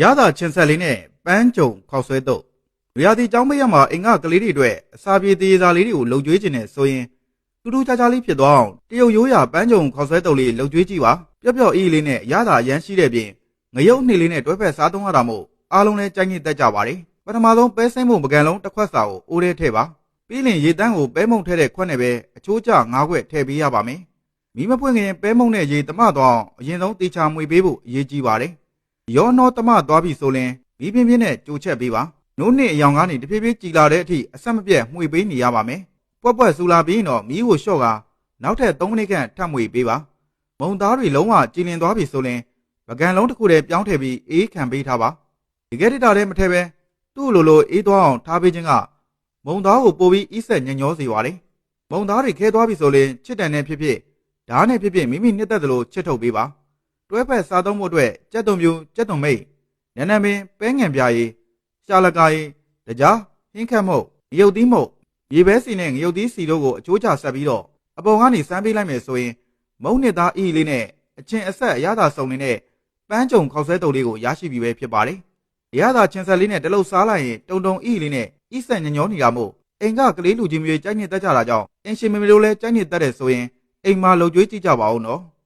ရသာချင်းဆက်လေးနဲ့ပန်းကြုံခောက်ဆွဲတော့လူရသည်ကျောင်းမရမှာအိမ်ကကလေးတွေအတွက်အစာပြေးသေးစားလေးတွေကိုလှုပ်ကြွေးခြင်းနဲ့ဆိုရင်တူတူချာချာလေးဖြစ်သွားအောင်တရုတ်ရိုးရာပန်းကြုံခောက်ဆွဲတုပ်လေးလှုပ်ကြွေးကြည့်ပါပျော့ပျော့အေးလေးနဲ့ရသာအရမ်းရှိတဲ့ပြင်ငရုတ်နှစ်လေးနဲ့တွဲဖက်စားသုံးရတာမို့အားလုံးလည်းကြိုက်ညစ်တတ်ကြပါတယ်ပထမဆုံးပဲစိမ့်မှုပကံလုံးတစ်ခွက်စာကိုအိုးထဲထည့်ပါပြီးရင်ရေတန်းကိုပဲမုံထဲတဲ့ခွက်နဲ့ပဲအချိုးကျ9ခွက်ထည့်ပေးရပါမယ်မီးမပွင့်ခင်ပဲမုံနဲ့ရေတမသွားအောင်အရင်ဆုံးတေချာမွေပေးဖို့အရေးကြီးပါတယ်ရောနှောတမသွားပြီဆိုရင်မီးပြင်းပြင်းနဲ့ကြိုချက်ပေးပါနိုးနှစ်အယောင်ကနေတဖြည်းဖြည်းကြည်လာတဲ့အထိအဆက်မပြတ်မှွေပေးနေရပါမယ်ပွက်ပွက်ဆူလာပြီးတော့မီးကိုလျှော့ကနောက်ထပ်3မိနစ်ခန့်ထပ်မှွေပေးပါမုံသားတွေလုံးဝကြည်လင်သွားပြီဆိုရင်ပကံလုံးတစ်ခုတည်းပြောင်းထည့်ပြီးအေးခံပေးထားပါဒီကဲတစ်တာတည်းမထည့်ပဲသူ့လိုအေးသွားအောင်ထားပေးခြင်းကမုံသားကိုပို့ပြီးအီးဆက်ညံ့ညောစေပါတယ်မုံသားတွေခဲသွားပြီဆိုရင်ချစ်တန်နဲ့ဖြစ်ဖြစ်ဓာတ်နဲ့ဖြစ်ဖြစ်မိမိနှစ်သက်သလိုချစ်ထုတ်ပေးပါတွဲဖက်စားသုံးဖို့အတွက်ကြက်သွန်ပြူကြက်သွန်မိတ်နန်းနန်းပင်ပဲငံပြားရည်ရှာလကာရည်တကြားဟင်းခတ်မုတ်ငရုတ်သီးမုတ်ရေပဲစီနဲ့ငရုတ်သီးစီတို့ကိုအချိုးချဆက်ပြီးတော့အပေါ်ကနေစမ်းပေးလိုက်မယ်ဆိုရင်မုံနှစ်သားအီလေးနဲ့အချင်းအဆက်အရသာစုံနေတဲ့ပန်းကြုံခောက်ဆွဲတုပ်လေးကိုရရှိပြီပဲဖြစ်ပါတယ်။ရသာချင်းဆက်လေးနဲ့တလုံးစားလိုက်ရင်တုံအီလေးနဲ့အီးဆက်ညံ့ညောနေတာမို့အိမ်ကကလေးလူကြီးမျိုးကြိုက်နေတတ်ကြတာကြောင့်အင်ရှင်မေမေတို့လည်းကြိုက်နေတတ်တယ်ဆိုရင်အိမ်မှာလှုပ်ကြွေးကြည့်ကြပါဦးနော်။